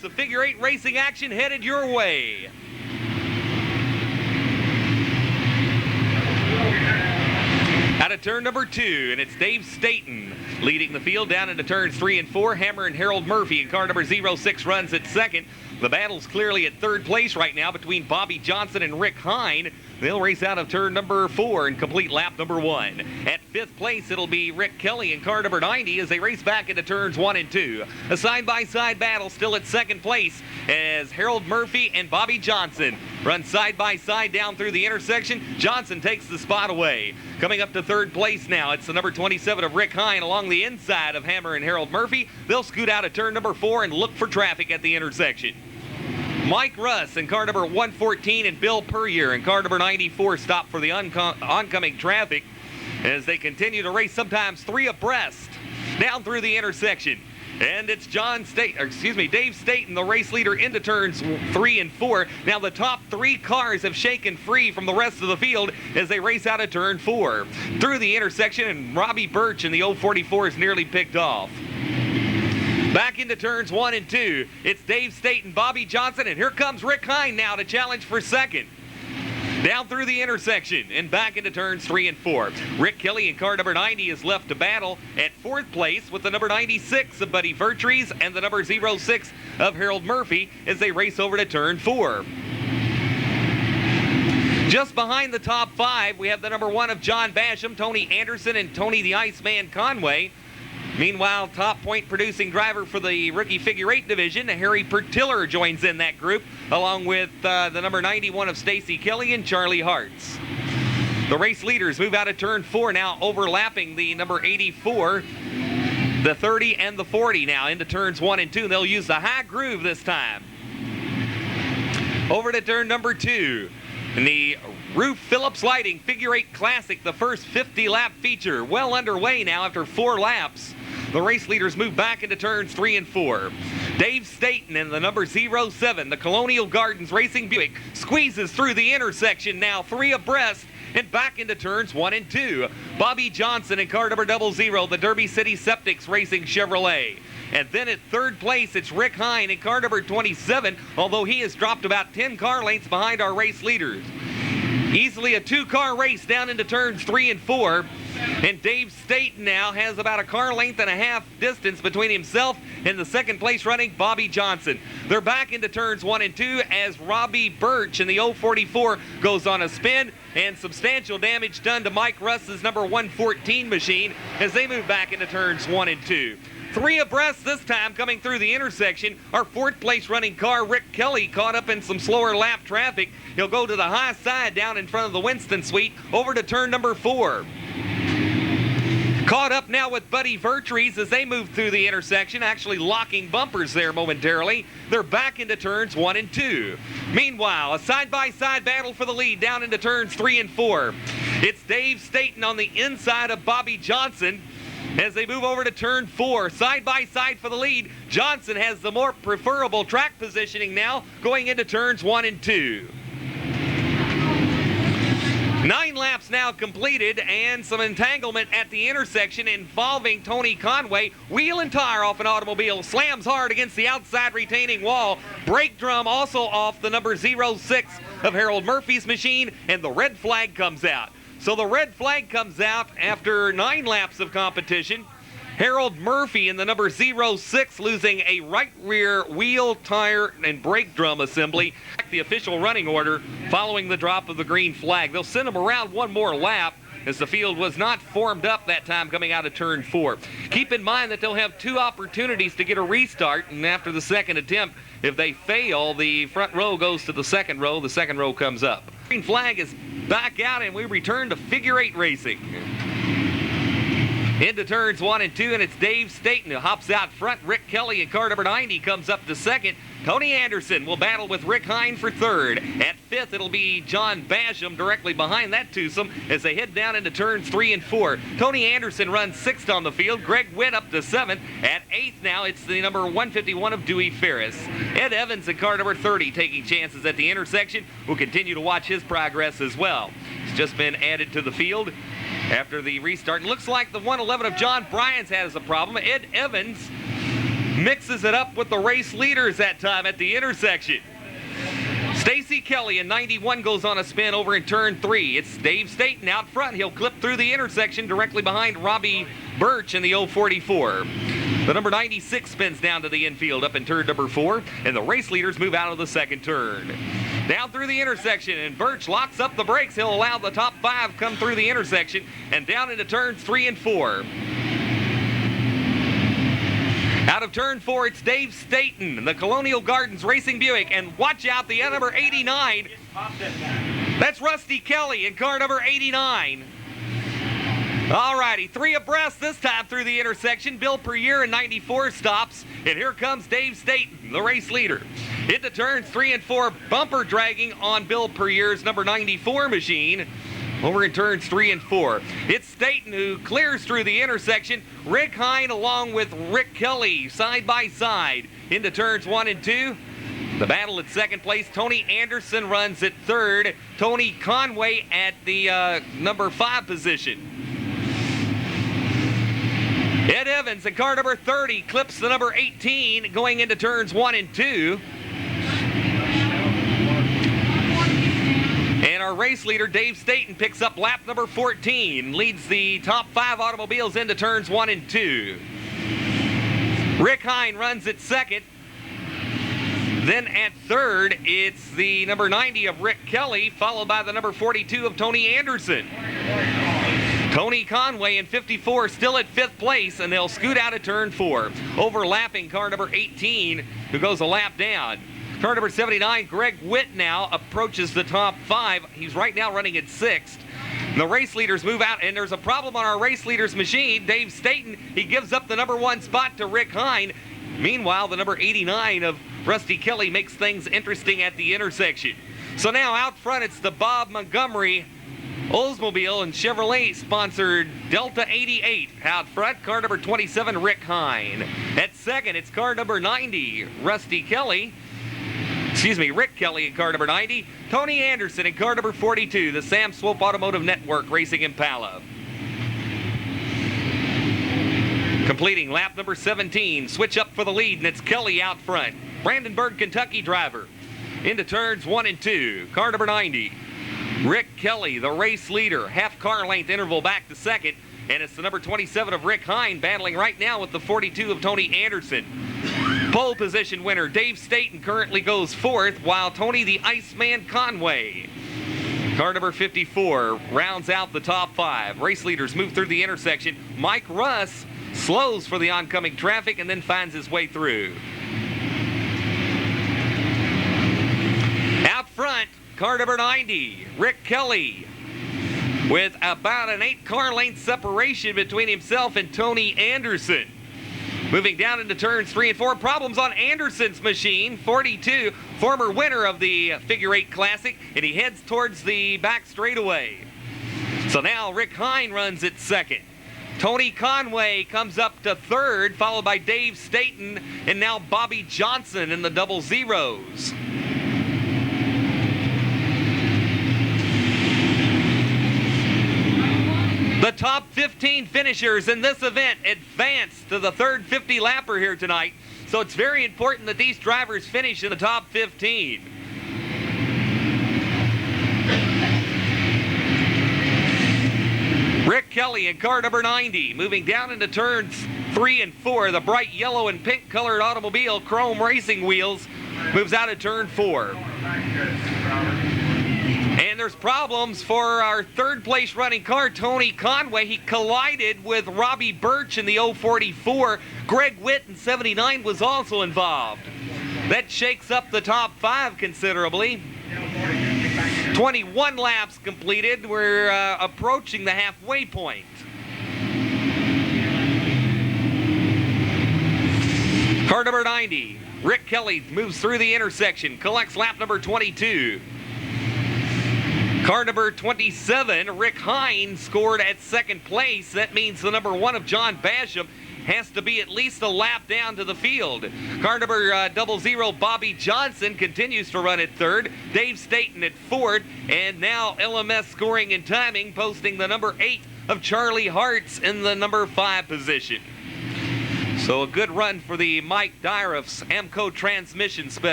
The figure eight racing action headed your way. Out of turn number 2, and it's Dave Staten leading the field down into turns 3 and 4. Hammer and Harold Murphy in car number 06 runs at second. The battle's clearly at third place right now between Bobby Johnson and Rick Hine. They'll race out of turn number 4 and complete lap number 1. At 5th place, it'll be Rick Kelly in car number 90 as they race back into turns 1 and 2. A side-by-side battle still at second place as Harold Murphy and Bobby Johnson run side-by-side down through the intersection. Johnson takes the spot away. Coming up to third place now, it's the number 27 of Rick Hine along the inside of Hammer and Harold Murphy. They'll scoot out of turn number 4 and look for traffic at the intersection. Mike Russ in car number 114 and Bill Puryear in car number 94 stop for the oncoming traffic as they continue to race sometimes 3 abreast down through the intersection. And it's Dave Staten, the race leader, into turns 3 and 4. Now the top 3 cars have shaken free from the rest of the field as they race out of turn 4. Through the intersection, and Robbie Birch in the 044 is nearly picked off. Back into turns 1 and 2. It's Dave Staten, Bobby Johnson, and here comes Rick Hine now to challenge for second. Down through the intersection and back into turns 3 and 4. Rick Kelly in car number 90 is left to battle at 4th place with the number 96 of Buddy Vertrees and the number 06 of Harold Murphy as they race over to turn 4. Just behind the top 5, we have the number 1 of John Basham, Tony Anderson, and Tony the Iceman Conway. Meanwhile, top point producing driver for the rookie figure 8 division, Harry Pertiller, joins in that group, along with the number 91 of Stacy Kelly and Charlie Hartz. The race leaders move out of turn 4 now, overlapping the number 84, the 30, and the 40 now into turns 1 and 2. They'll use the high groove this time. Over to turn number 2. In the Roof Phillips Lighting Figure 8 Classic, the first 50-lap feature, well underway now after 4 laps. The race leaders move back into turns 3 and 4. Dave Staten in the number 07, the Colonial Gardens Racing Buick, squeezes through the intersection now 3 abreast and back into turns 1 and 2. Bobby Johnson in car number 00, the Derby City Septics Racing Chevrolet. And then at 3rd place, it's Rick Hine in car number 27, although he has dropped about 10 car lengths behind our race leaders. Easily a 2-car race down into turns 3 and 4. And Dave Staten now has about a car length and a half distance between himself and the 2nd place running Bobby Johnson. They're back into turns 1 and 2 as Robbie Birch in the 044 goes on a spin, and substantial damage done to Mike Russ's number 114 machine as they move back into turns 1 and 2. 3 abreast this time coming through the intersection. Our 4th place running car, Rick Kelly, caught up in some slower lap traffic. He'll go to the high side down in front of the Winston Suite over to turn number 4. Caught up now with Buddy Vertrees as they move through the intersection, actually locking bumpers there momentarily. They're back into turns 1 and 2. Meanwhile, a side-by-side battle for the lead down into turns 3 and 4. It's Dave Staten on the inside of Bobby Johnson as they move over to turn 4. Side by side for the lead. Johnson has the more preferable track positioning now going into turns 1 and 2. 9 laps now completed and some entanglement at the intersection involving Tony Conway. Wheel and tire off an automobile, slams hard against the outside retaining wall. Brake drum also off the number 06 of Harold Murphy's machine, and the red flag comes out. So the red flag comes out after 9 laps of competition. Harold Murphy in the number 06 losing a right rear wheel, tire, and brake drum assembly. The official running order following the drop of the green flag. They'll send him around one more lap as the field was not formed up that time coming out of turn 4. Keep in mind that they'll have 2 opportunities to get a restart, and after the second attempt, if they fail, the front row goes to the second row. The second row comes up. Green flag is back out, and we return to figure 8 racing. Into turns 1 and 2, and it's Dave Staten who hops out front. Rick Kelly in car number 90 comes up to second. Tony Anderson will battle with Rick Hine for third. At 5th, it'll be John Basham directly behind that twosome as they head down into turns 3 and 4. Tony Anderson runs 6th on the field. Gregg went up to 7th. At 8th now, it's the number 151 of Dewey Ferris. Ed Evans in car number 30 taking chances at the intersection. We'll continue to watch his progress as well. He's just been added to the field after the restart. Looks like the 111 of John Bryant's has a problem. Ed Evans mixes it up with the race leaders that time at the intersection. Stacy Kelly in 91 goes on a spin over in turn 3. It's Dave Staten out front. He'll clip through the intersection directly behind Robbie Birch in the 044. The number 96 spins down to the infield up in turn number 4, and the race leaders move out of the second turn. Down through the intersection, and Birch locks up the brakes. He'll allow the top 5 come through the intersection and down into turns 3 and 4. Out of turn 4, it's Dave Staten, the Colonial Gardens Racing Buick, and watch out, the number 89. That's Rusty Kelly in car number 89. All righty, 3 abreast this time through the intersection. Bill Perrier in 94 stops, and here comes Dave Staten, the race leader. Into turns 3 and 4, bumper dragging on Bill Perrier's number 94 machine. Over in turns 3 and 4. It's Staten who clears through the intersection. Rick Hine along with Rick Kelly side by side into turns 1 and 2. The battle at second place. Tony Anderson runs at third. Tony Conway at the number 5 position. Ed Evans in car number 30 clips the number 18 going into turns 1 and 2. And our race leader, Dave Staten, picks up lap number 14, leads the top 5 automobiles into turns 1 and 2. Rick Hine runs at second. Then at third, it's the number 90 of Rick Kelly, followed by the number 42 of Tony Anderson. Tony Conway in 54 still at 5th place, and they'll scoot out of turn 4, overlapping car number 18, who goes a lap down. Car number 79, Gregg Witt now approaches the top 5. He's right now running at 6th. The race leaders move out, and there's a problem on our race leaders machine. Dave Staten, he gives up the number 1 spot to Rick Hine. Meanwhile, the number 89 of Rusty Kelly makes things interesting at the intersection. So now out front, it's the Bob Montgomery Oldsmobile and Chevrolet sponsored Delta 88. Out front, car number 27, Rick Hine. At second, it's car number 90, Rick Kelly in car number 90. Tony Anderson in car number 42, the Sam Swope Automotive Network Racing Impala. Completing lap number 17, switch up for the lead, and it's Kelly out front. Brandenburg, Kentucky driver. Into turns 1 and 2, car number 90. Rick Kelly, the race leader, half car length interval back to second, and it's the number 27 of Rick Hine battling right now with the 42 of Tony Anderson. Pole position winner Dave Staten currently goes 4th, while Tony the Iceman Conway, car number 54, rounds out the top 5. Race leaders move through the intersection. Mike Russ slows for the oncoming traffic and then finds his way through. Out front, car number 90, Rick Kelly, with about an 8-car length separation between himself and Tony Anderson. Moving down into turns 3 and 4. Problems on Anderson's machine. 42, former winner of the Figure 8 Classic, and he heads towards the back straightaway. So now Rick Hine runs at second. Tony Conway comes up to third, followed by Dave Staten, and now Bobby Johnson in the double zeros. The top 15 finishers in this event advance to the third 50-lapper here tonight. So it's very important that these drivers finish in the top 15. Rick Kelly in car number 90, moving down into turns 3 and 4. The bright yellow and pink colored automobile, chrome racing wheels, moves out of turn 4. And there's problems for our third place running car, Tony Conway. He collided with Robbie Birch in the 044. Gregg Witt in 79 was also involved. That shakes up the top 5 considerably. 21 laps completed. We're approaching the halfway point. Car number 90, Rick Kelly moves through the intersection, collects lap number 22. Car number 27, Rick Hine, scored at second place. That means the number 1 of John Basham has to be at least a lap down to the field. Car number 00, Bobby Johnson, continues to run at third. Dave Staten at fourth. And now LMS Scoring and Timing posting the number 8 of Charlie Hartz in the number 5 position. So a good run for the Mike Dyer of Amco Transmission Special.